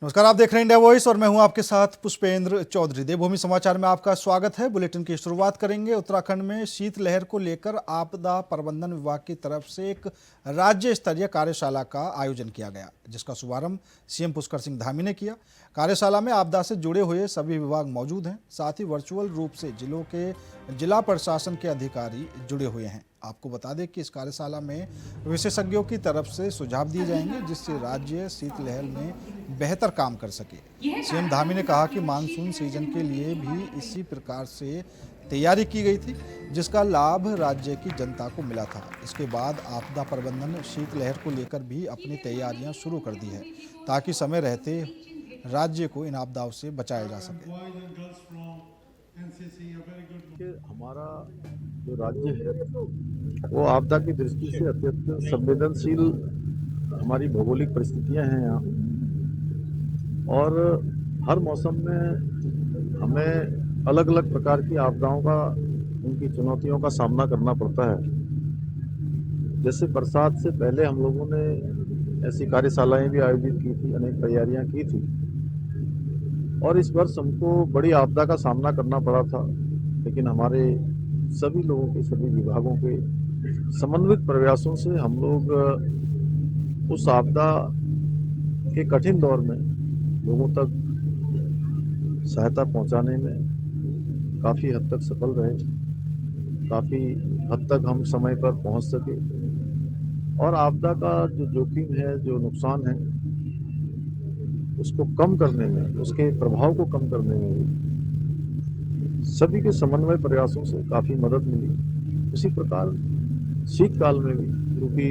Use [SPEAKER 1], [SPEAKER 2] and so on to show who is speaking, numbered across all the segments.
[SPEAKER 1] नमस्कार, आप देख रहे हैं इंडिया वॉइस और मैं हूं आपके साथ पुष्पेंद्र चौधरी। देवभूमि समाचार में आपका स्वागत है। बुलेटिन की शुरुआत करेंगे। उत्तराखंड में शीतलहर को लेकर आपदा प्रबंधन विभाग की तरफ से एक राज्य स्तरीय कार्यशाला का आयोजन किया गया, जिसका शुभारंभ सीएम पुष्कर सिंह धामी ने किया। कार्यशाला में आपदा से जुड़े हुए सभी विभाग मौजूद हैं। साथ ही वर्चुअल रूप से जिलों के जिला प्रशासन के अधिकारी जुड़े हुए हैं। आपको बता दें कि इस कार्यशाला में विशेषज्ञों की तरफ से सुझाव दिए जाएंगे, जिससे राज्य शीतलहर में बेहतर काम कर सके। सीएम धामी ने कहा कि मानसून सीजन के लिए भी इसी प्रकार से तैयारी की गई थी, जिसका लाभ राज्य की जनता को मिला था। इसके बाद आपदा प्रबंधन शीतलहर को लेकर भी अपनी तैयारियां शुरू कर दी है, ताकि समय रहते राज्य को इन आपदाओं से बचाया जा सके।
[SPEAKER 2] हमारा जो राज्य है वो आपदा की दृष्टि से अत्यंत संवेदनशील हमारी भौगोलिक परिस्थितियां हैं यहाँ, और हर मौसम में हमें अलग अलग प्रकार की आपदाओं का, उनकी चुनौतियों का सामना करना पड़ता है। जैसे बरसात से पहले हम लोगों ने ऐसी कार्यशालाएं भी आयोजित की थी, अनेक तैयारियां की थी, और इस वर्ष हमको बड़ी आपदा का सामना करना पड़ा था। लेकिन हमारे सभी लोगों के, सभी विभागों के समन्वित प्रयासों से हम लोग उस आपदा के कठिन दौर में लोगों तक सहायता पहुंचाने में काफ़ी हद तक सफल रहे। काफ़ी हद तक हम समय पर पहुंच सके, और आपदा का जो जोखिम है, जो नुकसान है, उसको कम करने में, उसके प्रभाव को कम करने में सभी के समन्वय प्रयासों से काफ़ी मदद मिली। उसी प्रकार शीतकाल में भी, क्योंकि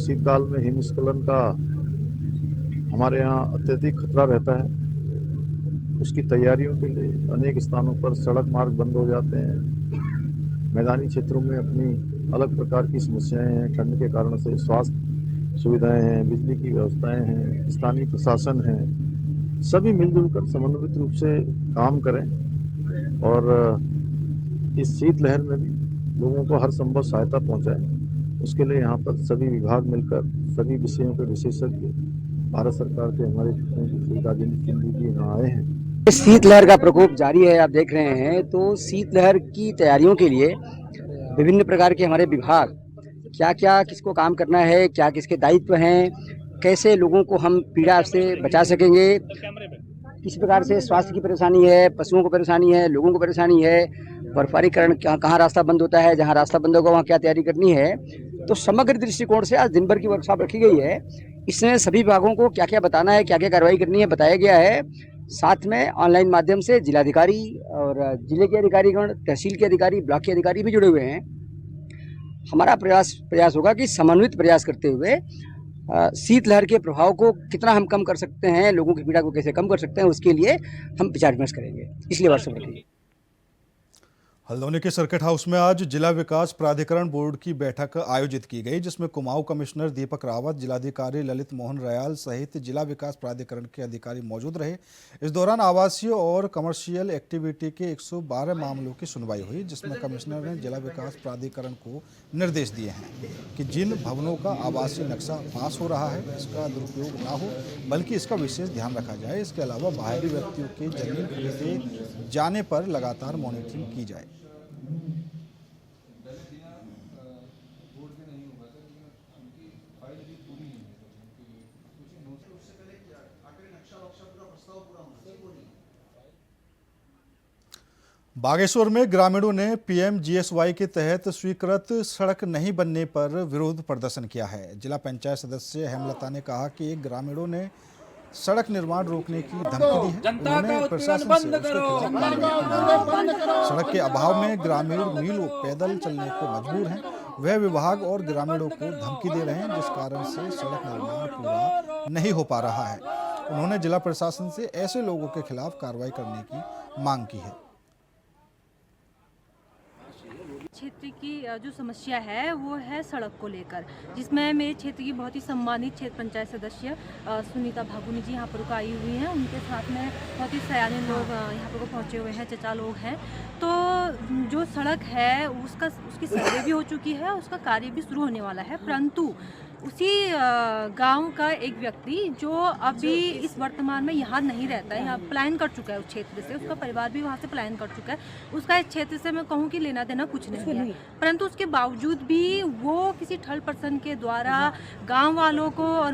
[SPEAKER 2] शीतकाल में हिमस्खलन का हमारे यहाँ अत्यधिक खतरा रहता है, उसकी तैयारियों के लिए अनेक स्थानों पर सड़क मार्ग बंद हो जाते हैं। मैदानी क्षेत्रों में अपनी अलग प्रकार की समस्याएं हैं, ठंड के कारण से स्वास्थ्य सुविधाएं हैं, बिजली की व्यवस्थाएं हैं, स्थानीय प्रशासन है। सभी मिलजुल कर समन्वित रूप से काम करें, और इस शीतलहर में भी लोगों को हर संभव सहायता पहुंचाएं। उसके लिए यहाँ पर सभी विभाग मिलकर सभी विषयों के विशेषज्ञ, भारत सरकार के हमारे जितने राजेंद्र सिंह जी यहाँ आए हैं।
[SPEAKER 3] शीतलहर का प्रकोप जारी है, आप देख रहे हैं। तो शीतलहर की तैयारियों के लिए विभिन्न प्रकार के हमारे विभाग क्या क्या किसको काम करना है, क्या किसके दायित्व हैं, कैसे लोगों को हम पीड़ा से बचा सकेंगे, किस प्रकार से स्वास्थ्य की परेशानी है, पशुओं को परेशानी है, लोगों को परेशानी है, बर्फबारी कारण कहाँ रास्ता बंद होता है, जहाँ रास्ता बंद होगा वहाँ क्या तैयारी करनी है। तो समग्र दृष्टिकोण से आज दिन भर की वर्कशॉप रखी गई है। इसमें सभी विभागों को क्या क्या बताना है, क्या क्या कार्रवाई करनी है, बताया गया है। साथ में ऑनलाइन माध्यम से जिलाधिकारी और जिले के अधिकारीगण, तहसील के अधिकारी, ब्लॉक के अधिकारी भी जुड़े हुए हैं। हमारा प्रयास होगा कि समन्वित प्रयास करते हुए शीतलहर के प्रभाव को कितना हम कम कर सकते हैं, लोगों की पीड़ा को कैसे कम कर सकते हैं, उसके लिए हम विचार विमर्श करेंगे। इसलिए वर्कशॉप रखेंगे।
[SPEAKER 1] हल्द्वानी के सर्किट हाउस में आज जिला विकास प्राधिकरण बोर्ड की बैठक आयोजित की गई, जिसमें कुमाऊं कमिश्नर दीपक रावत, जिलाधिकारी ललित मोहन रयाल सहित जिला विकास प्राधिकरण के अधिकारी मौजूद रहे। इस दौरान आवासीय और कमर्शियल एक्टिविटी के 112 मामलों की सुनवाई हुई, जिसमें कमिश्नर ने जिला विकास प्राधिकरण को निर्देश दिए हैं कि जिन भवनों का आवासीय नक्शा पास हो रहा है, इसका दुरुपयोग ना हो, बल्कि इसका विशेष ध्यान रखा जाए। इसके अलावा बाहरी व्यक्तियों के जमीन खरीदे जाने पर लगातार मॉनिटरिंग की जाए। बागेश्वर में ग्रामीणों ने पीएमजीएसवाई के तहत स्वीकृत सड़क नहीं बनने पर विरोध प्रदर्शन किया है। जिला पंचायत सदस्य हेमलता ने कहा कि ग्रामीणों ने सड़क निर्माण रोकने की धमकी दी है। उन्होंने प्रशासन से उसके खिलाफ सड़क के अभाव में ग्रामीण मीलों पैदल चलने को मजबूर हैं। वह विभाग और ग्रामीणों को धमकी दे रहे हैं, जिस कारण से सड़क निर्माण पूरा नहीं हो पा रहा है। उन्होंने जिला प्रशासन से ऐसे लोगों के खिलाफ कार्रवाई करने की मांग की है।
[SPEAKER 4] क्षेत्र की जो समस्या है वो है सड़क को लेकर, जिसमें मेरे क्षेत्र की बहुत ही सम्मानित क्षेत्र पंचायत सदस्य सुनीता भागुनी जी यहाँ पर आई हुई हैं। उनके साथ में बहुत ही सयाने लोग यहाँ पर पहुँचे हुए हैं, चचा लोग हैं। तो जो सड़क है उसकी सर्वे भी हो चुकी है, उसका कार्य भी शुरू होने वाला है, परंतु उसी गांव का एक व्यक्ति जो अभी इस वर्तमान में यहाँ नहीं रहता है, यहाँ पलायन कर चुका है उस क्षेत्र से, उसका परिवार भी वहाँ से पलायन कर चुका है। उसका इस क्षेत्र से मैं कहूँ कि लेना देना कुछ नहीं है, परंतु उसके बावजूद भी वो किसी थर्ड पर्सन के द्वारा गांव वालों को और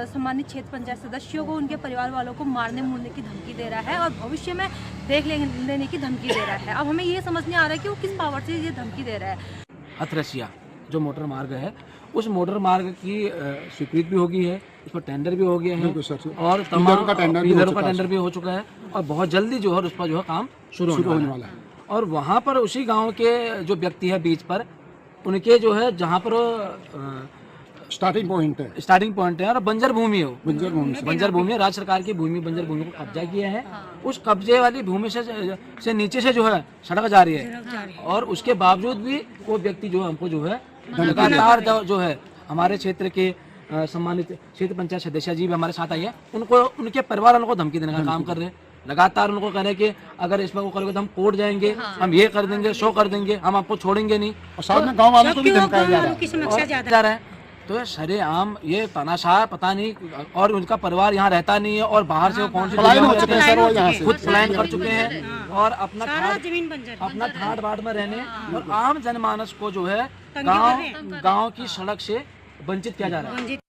[SPEAKER 4] सम्मानित क्षेत्र पंचायत सदस्यों को, उनके परिवार वालों को मारने मुड़ने की धमकी दे रहा है और भविष्य में देख लेने की धमकी दे रहा है। अब हमें ये समझ नहीं आ रहा है कि वो किस पावर से ये धमकी दे रहा है।
[SPEAKER 5] अतरसिया जो मोटर मार्ग है, उस मोटर मार्ग की स्वीकृति भी हो गई है, उस पर टेंडर भी हो गया है और तमाम पिलरों का टेंडर भी हो चुका है और बहुत जल्दी जो है उस पर जो है काम शुरू होने वाला है। और वहाँ पर उसी गांव के जो व्यक्ति है बीच पर, उनके जो है जहाँ पर स्टार्टिंग पॉइंट है और बंजर भूमि है, बंजर भूमि है, राज्य सरकार की भूमि, बंजर भूमि को कब्जा किया है। उस कब्जे वाली भूमि से नीचे से जो है सड़क जा रही है और उसके बावजूद भी वो व्यक्ति जो है हमको जो है लगातार जो है हमारे क्षेत्र के सम्मानित क्षेत्र पंचायत सदस्य जी भी हमारे साथ आई है, उनको उनके परिवार वालों को धमकी देने का काम कर रहे हैं। लगातार उनको कह रहे हैं कि अगर इसमें वो करोगे तो हम कोर्ट जाएंगे, हम ये कर देंगे, शो कर देंगे, हम आपको छोड़ेंगे नहीं। और साथ में गाँव वालों को भी धमकाया जा रहा है। तो सरेआम ये तानाशाह पता नहीं, और उनका परिवार यहाँ रहता नहीं है और बाहर से वो कौन से खुद पलायन कर चुके हैं और अपना ठाट बाट में रहने और आम जनमानस को जो है गांव की सड़क से वंचित किया जा रहा है।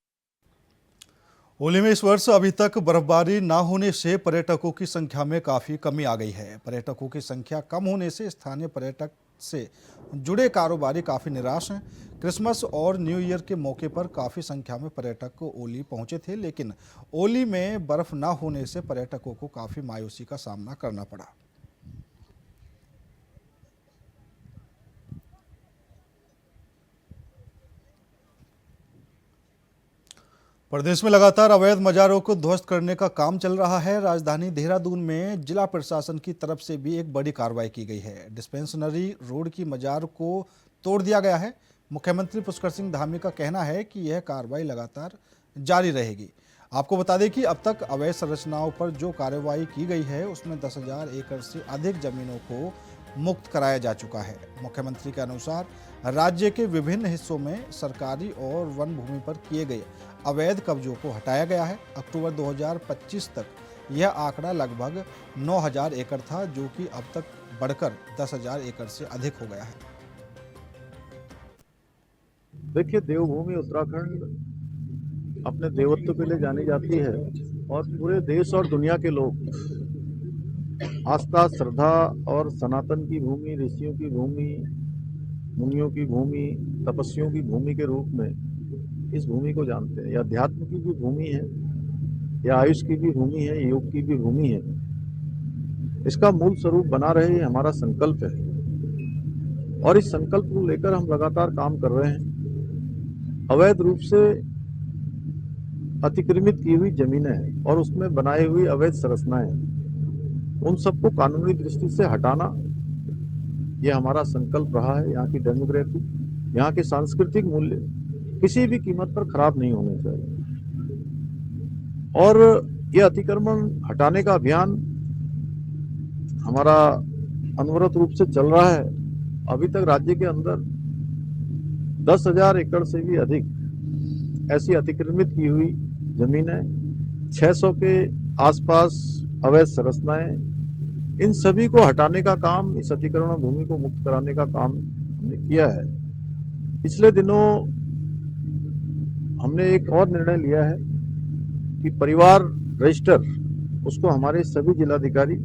[SPEAKER 1] होली में इस वर्ष अभी तक बर्फबारी न होने से पर्यटकों की संख्या में काफ़ी कमी आ गई है। पर्यटकों की संख्या कम होने से स्थानीय पर्यटक से जुड़े कारोबारी काफ़ी निराश हैं। क्रिसमस और न्यू ईयर के मौके पर काफ़ी संख्या में पर्यटक ओली पहुंचे थे, लेकिन ओली में बर्फ न होने से पर्यटकों को काफ़ी मायूसी का सामना करना पड़ा। प्रदेश में लगातार अवैध मजारों को ध्वस्त करने का काम चल रहा है। राजधानी देहरादून में जिला प्रशासन की तरफ से भी एक बड़ी कार्रवाई की गई है। डिस्पेंसरी रोड की मजार को तोड़ दिया गया है। मुख्यमंत्री पुष्कर सिंह धामी का कहना है कि यह कार्रवाई लगातार जारी रहेगी। आपको बता दें कि अब तक अवैध संरचनाओं पर जो कार्रवाई की गई है उसमें 10,000 एकड़ से अधिक जमीनों को मुक्त कराया जा चुका है। मुख्यमंत्री के अनुसार राज्य के विभिन्न हिस्सों में सरकारी और वन भूमि पर किए गए अवैध कब्जों को हटाया गया है। अक्टूबर 2025 तक यह आंकड़ा लगभग 9,000 एकड़ था, जो कि अब तक बढ़कर 10,000 एकड़ से अधिक हो गया है।
[SPEAKER 2] देखिए, देवभूमि उत्तराखंड अपने देवत्व के लिए जानी जाती है और पूरे देश और दुनिया के लोग आस्था, श्रद्धा और सनातन की भूमि, ऋषियों की भूमि, मुनियों की भूमि, तपस्वियों की भूमि के रूप में इस भूमि को जानते हैं। यह अध्यात्म की भी भूमि है, यह आयुष की भी भूमि है, योग की भी भूमि है। इसका मूल स्वरूप बना रहे, ये हमारा संकल्प है और इस संकल्प को लेकर हम लगातार काम कर रहे हैं। अवैध रूप से अतिक्रमित की हुई जमीनें और उसमें बनाई हुई अवैध संरचनाएं, उन सबको कानूनी दृष्टि से हटाना, यह हमारा संकल्प रहा है। यहाँ की डेमोग्राफी, यहाँ के सांस्कृतिक मूल्य किसी भी कीमत पर खराब नहीं होने चाहिए और यह अतिक्रमण हटाने का अभियान हमारा अनवरत रूप से चल रहा है। अभी तक राज्य के अंदर 10,000 एकड़ से भी अधिक ऐसी अतिक्रमित की हुई जमीनें, 600 के आसपास अवैध संरचनाएं, इन सभी को हटाने का काम, इस अतिक्रमण भूमि को मुक्त कराने का काम हमने किया है। पिछले दिनों हमने एक और निर्णय लिया है कि परिवार रजिस्टर उसको हमारे सभी जिलाधिकारी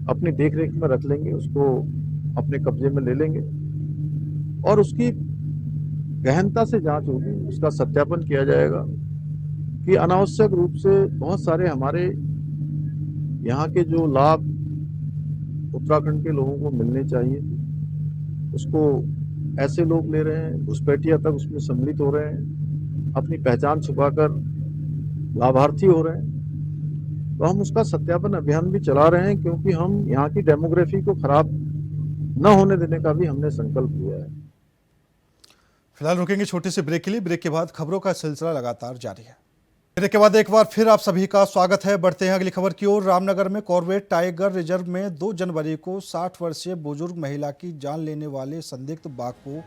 [SPEAKER 2] अपनी देखरेख में रख लेंगे, उसको अपने कब्जे में ले लेंगे और उसकी गहनता से जांच होगी, उसका सत्यापन किया जाएगा कि अनावश्यक रूप से बहुत सारे हमारे यहाँ के जो लाभ उत्तराखंड के लोगों को मिलने चाहिए, उसको ऐसे लोग ले रहे हैं, घुसपैठिया तक उसमें सम्मिलित हो रहे हैं, अपनी पहचान छुपाकर लाभार्थी हो रहे हैं। तो हम उसका सत्यापन अभियान भी चला रहे हैं, क्योंकि हम यहाँ की डेमोग्राफी को खराब न होने देने का भी हमने संकल्प लिया है।
[SPEAKER 1] फिलहाल रुकेंगे छोटे से ब्रेक के लिए। ब्रेक के बाद खबरों का सिलसिला लगातार जारी है। ब्रेक के बाद एक बार फिर आप सभी का स्वागत है। बढ़ते हैं अगली खबर की ओर। रामनगर में कॉर्बेट टाइगर रिजर्व में 2 जनवरी को 60 वर्षीय बुजुर्ग महिला की जान लेने वाले संदिग्ध बाघ को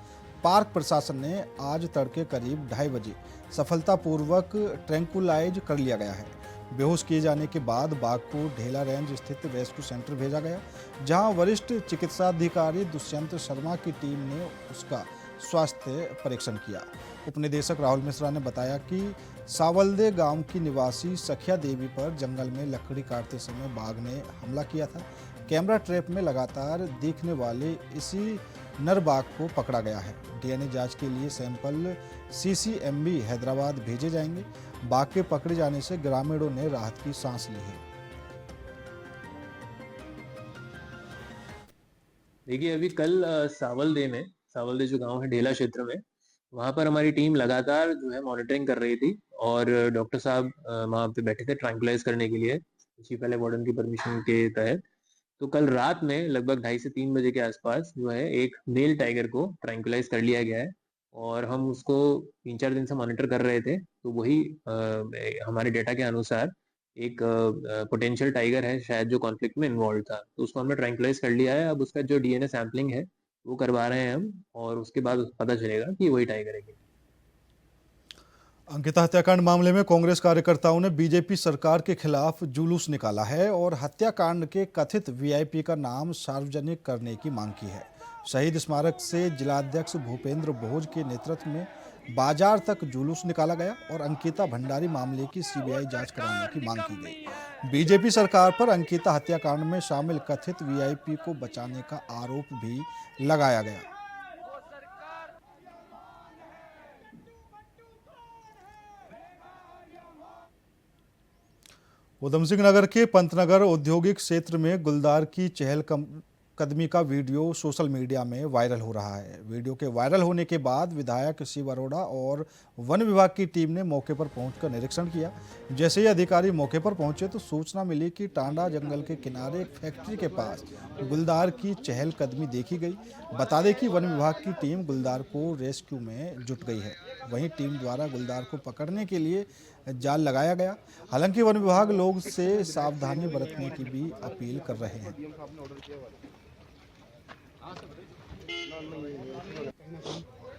[SPEAKER 1] पार्क प्रशासन ने आज तड़के करीब 2:30 बजे सफलतापूर्वक ट्रैंकुलाइज कर लिया गया है। बेहोश किए जाने के बाद बाघ को ढेला रेंज स्थित रेस्क्यू सेंटर भेजा गया, जहां वरिष्ठ चिकित्साधिकारी दुष्यंत शर्मा की टीम ने उसका स्वास्थ्य परीक्षण किया। उपनिदेशक राहुल मिश्रा ने बताया कि सावलदे गांव की निवासी सखिया देवी पर जंगल में लकड़ी काटते समय बाघ ने हमला किया था। कैमरा ट्रैप में लगातार दिखने वाले इसी नर बाघ को पकड़ा गया है। डीएनए जांच के लिए सैंपल सीसीएमबी हैदराबाद भेजे जाएंगे। बाघ के पकड़े जाने से ग्रामीणों ने राहत की सांस ली है।
[SPEAKER 6] देखिए, अभी कल सावलदे जो गांव है ढेला क्षेत्र में, वहां पर हमारी टीम लगातार जो है मॉनिटरिंग कर रही थी और डॉक्टर साहब वहां पे बैठे थे ट्रैंकुलाइज करने के लिए, चीफ पहले वार्डन की परमिशन के तहत। तो कल रात में लगभग 2:30 से 3 बजे के आसपास जो है एक मेल टाइगर को ट्रैंकुलाइज कर लिया गया है और हम उसको 3-4 दिन से मॉनिटर कर रहे थे। तो वही हमारे डेटा के अनुसार एक पोटेंशियल टाइगर है शायद जो कॉन्फ्लिक्ट में इन्वॉल्व था, तो उसको हमने ट्रैंकुलाइज कर लिया है। अब उसका जो डीएनए सैंपलिंग है वो करवा रहे हैं हम और उसके बाद पता चलेगा कि वही टाइगर है।
[SPEAKER 1] अंकिता हत्याकांड मामले में कांग्रेस कार्यकर्ताओं ने बीजेपी सरकार के खिलाफ जुलूस निकाला है और हत्याकांड के कथित वीआईपी का नाम सार्वजनिक करने की मांग की है। शहीद स्मारक से जिलाध्यक्ष भूपेंद्र भोज के नेतृत्व में बाजार तक जुलूस निकाला गया और अंकिता भंडारी मामले की सीबीआई जांच कराने की मांग की गई। बीजेपी सरकार पर अंकिता हत्याकांड में शामिल कथित वीआईपी को बचाने का आरोप भी लगाया गया। उधम सिंह नगर के पंतनगर औद्योगिक क्षेत्र में गुलदार की चहलकदमी का वीडियो सोशल मीडिया में वायरल हो रहा है। वीडियो के वायरल होने के बाद विधायक शिव अरोड़ा और वन विभाग की टीम ने मौके पर पहुंचकर निरीक्षण किया। जैसे ही अधिकारी मौके पर पहुंचे तो सूचना मिली कि टांडा जंगल के किनारे एक फैक्ट्री के पास गुलदार की चहलकदमी देखी गई। बता दें कि वन विभाग की टीम गुलदार को रेस्क्यू में जुट गई है। वहीं टीम द्वारा गुलदार को पकड़ने के लिए जाल लगाया गया। हालांकि वन विभाग लोग से सावधानी बरतने की भी अपील कर रहे हैं।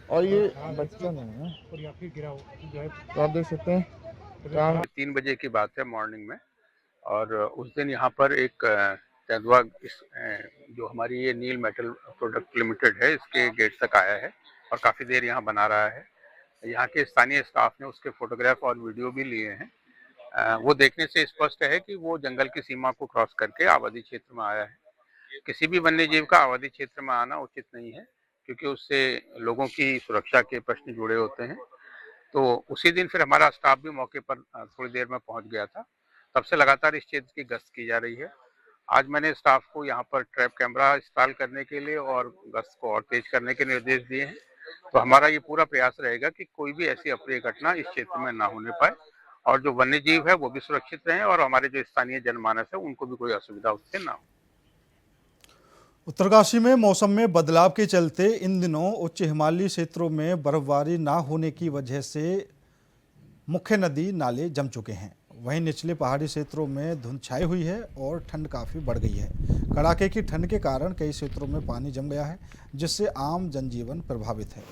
[SPEAKER 7] और ये बच्चा नहीं है तो आप देख सकते हैं
[SPEAKER 8] 3 बजे की बात है मॉर्निंग में। और उस दिन यहाँ पर एक तेंदुआ जो हमारी ये नील मेटल प्रोडक्ट लिमिटेड है इसके गेट तक आया है और काफ़ी देर यहाँ बना रहा है। यहाँ के स्थानीय स्टाफ ने उसके फोटोग्राफ और वीडियो भी लिए हैं। वो देखने से स्पष्ट है कि वो जंगल की सीमा को क्रॉस करके आबादी क्षेत्र में आया है। किसी भी वन्य जीव का आबादी क्षेत्र में आना उचित नहीं है क्योंकि उससे लोगों की सुरक्षा के प्रश्न जुड़े होते हैं। तो उसी दिन फिर हमारा स्टाफ भी मौके पर थोड़ी देर में पहुंच गया था। तब से लगातार इस क्षेत्र की गश्त की जा रही है। आज मैंने स्टाफ को यहाँ पर ट्रैप कैमरा इंस्टॉल करने के लिए और गश्त को और तेज करने के निर्देश दिए हैं। तो हमारा ये पूरा प्रयास रहेगा कि कोई भी ऐसी अप्रिय घटना इस क्षेत्र में ना होने पाए और जो वन्य जीव है वो भी सुरक्षित रहें और हमारे जो स्थानीय जनमानस है उनको भी कोई असुविधा उससे ना हो।
[SPEAKER 1] उत्तरकाशी में मौसम में बदलाव के चलते इन दिनों उच्च हिमालयी क्षेत्रों में बर्फबारी ना होने की वजह से मुख्य नदी नाले जम चुके हैं। वहीं निचले पहाड़ी क्षेत्रों में धुंध छाई हुई है और ठंड काफ़ी बढ़ गई है। कड़ाके की ठंड के कारण कई क्षेत्रों में पानी जम गया है, जिससे आम जनजीवन प्रभावित है।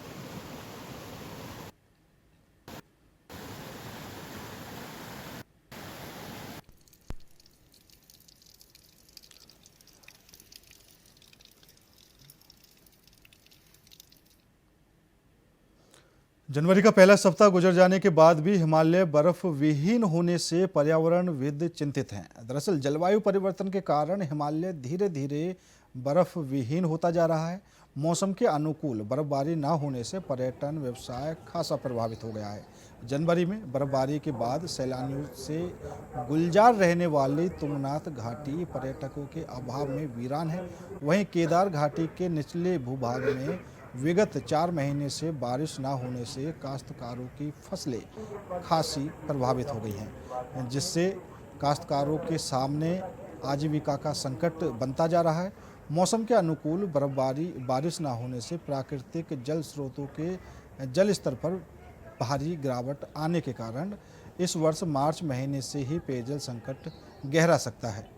[SPEAKER 1] जनवरी का पहला सप्ताह गुजर जाने के बाद भी हिमालय बर्फ विहीन होने से पर्यावरणविद चिंतित हैं। दरअसल जलवायु परिवर्तन के कारण हिमालय धीरे धीरे बर्फ विहीन होता जा रहा है। मौसम के अनुकूल बर्फबारी न होने से पर्यटन व्यवसाय खासा प्रभावित हो गया है। जनवरी में बर्फबारी के बाद सैलानियों से गुलजार रहने वाली तुंगनाथ घाटी पर्यटकों के अभाव में वीरान है। वहीं केदार घाटी के निचले भूभाग में विगत 4 महीने से बारिश न होने से काश्तकारों की फसलें खासी प्रभावित हो गई हैं, जिससे काश्तकारों के सामने आजीविका का संकट बनता जा रहा है। मौसम के अनुकूल बर्फबारी बारिश न होने से प्राकृतिक जल स्रोतों के जल स्तर पर भारी गिरावट आने के कारण इस वर्ष मार्च महीने से ही पेयजल संकट गहरा सकता है।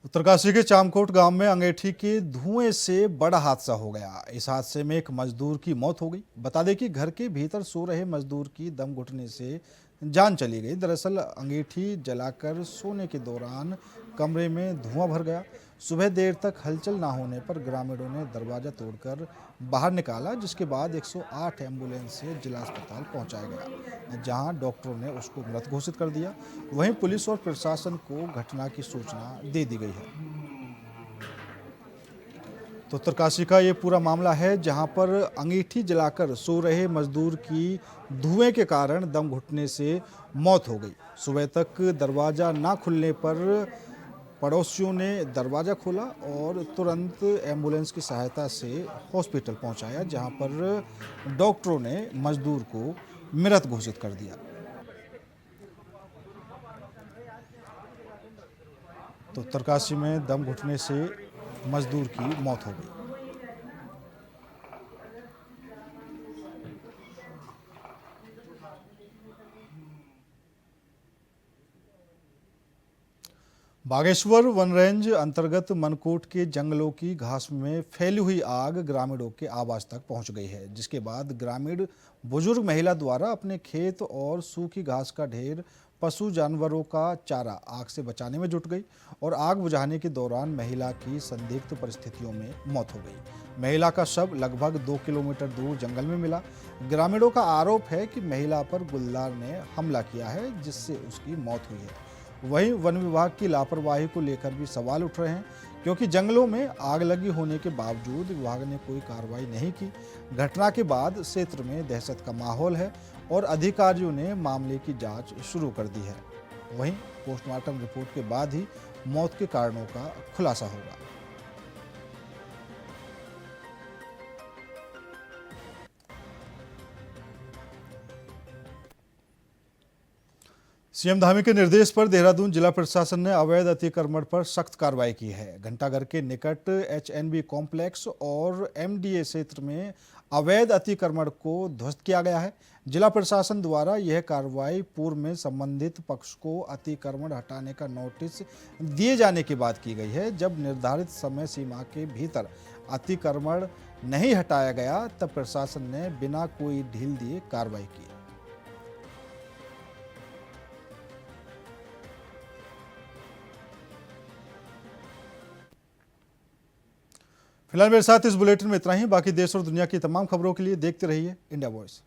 [SPEAKER 1] उत्तरकाशी के चामकोट गांव में अंगीठी के धुएं से बड़ा हादसा हो गया। इस हादसे में एक मजदूर की मौत हो गई। बता दें कि घर के भीतर सो रहे मजदूर की दम घुटने से जान चली गई। दरअसल अंगीठी जलाकर सोने के दौरान कमरे में धुआं भर गया। सुबह देर तक हलचल ना होने पर ग्रामीणों ने दरवाजा तोड़कर बाहर निकाला, जिसके बाद 108 एम्बुलेंस से जिला अस्पताल पहुंचाया गया, जहां डॉक्टरों ने उसको मृत घोषित कर दिया। वहीं पुलिस और प्रशासन को घटना की सूचना दे दी गई है। तो उत्तरकाशी का ये पूरा मामला है, जहां पर अंगीठी जलाकर सो रहे मजदूर की धुएं के कारण दम घुटने से मौत हो गई। सुबह तक दरवाजा ना खुलने पर पड़ोसियों ने दरवाज़ा खोला और तुरंत एम्बुलेंस की सहायता से हॉस्पिटल पहुंचाया, जहां पर डॉक्टरों ने मजदूर को मृत घोषित कर दिया। तो उत्तरकाशी में दम घुटने से मजदूर की मौत हो गई। बागेश्वर वन रेंज अंतर्गत मनकोट के जंगलों की घास में फैली हुई आग ग्रामीणों के आवास तक पहुंच गई है, जिसके बाद ग्रामीण बुजुर्ग महिला द्वारा अपने खेत और सूखी घास का ढेर पशु जानवरों का चारा आग से बचाने में जुट गई और आग बुझाने के दौरान महिला की संदिग्ध परिस्थितियों में मौत हो गई। महिला का शव लगभग 2 किलोमीटर दूर जंगल में मिला। ग्रामीणों का आरोप है कि महिला पर गुलदार ने हमला किया है, जिससे उसकी मौत हुई है। वहीं वन विभाग की लापरवाही को लेकर भी सवाल उठ रहे हैं, क्योंकि जंगलों में आग लगी होने के बावजूद विभाग ने कोई कार्रवाई नहीं की। घटना के बाद क्षेत्र में दहशत का माहौल है और अधिकारियों ने मामले की जांच शुरू कर दी है। वहीं पोस्टमार्टम रिपोर्ट के बाद ही मौत के कारणों का खुलासा होगा। सीएम धामी के निर्देश पर देहरादून जिला प्रशासन ने अवैध अतिक्रमण पर सख्त कार्रवाई की है। घंटाघर के निकट एचएनबी कॉम्प्लेक्स और एमडीए क्षेत्र में अवैध अतिक्रमण को ध्वस्त किया गया है। जिला प्रशासन द्वारा यह कार्रवाई पूर्व में संबंधित पक्ष को अतिक्रमण हटाने का नोटिस दिए जाने के बाद की गई है। जब निर्धारित समय सीमा के भीतर अतिक्रमण नहीं हटाया गया, तब प्रशासन ने बिना कोई ढील दिए कार्रवाई की। फिलहाल मेरे साथ इस बुलेटिन में इतना ही। बाकी देश और दुनिया की तमाम खबरों के लिए देखते रहिए इंडिया वॉइस।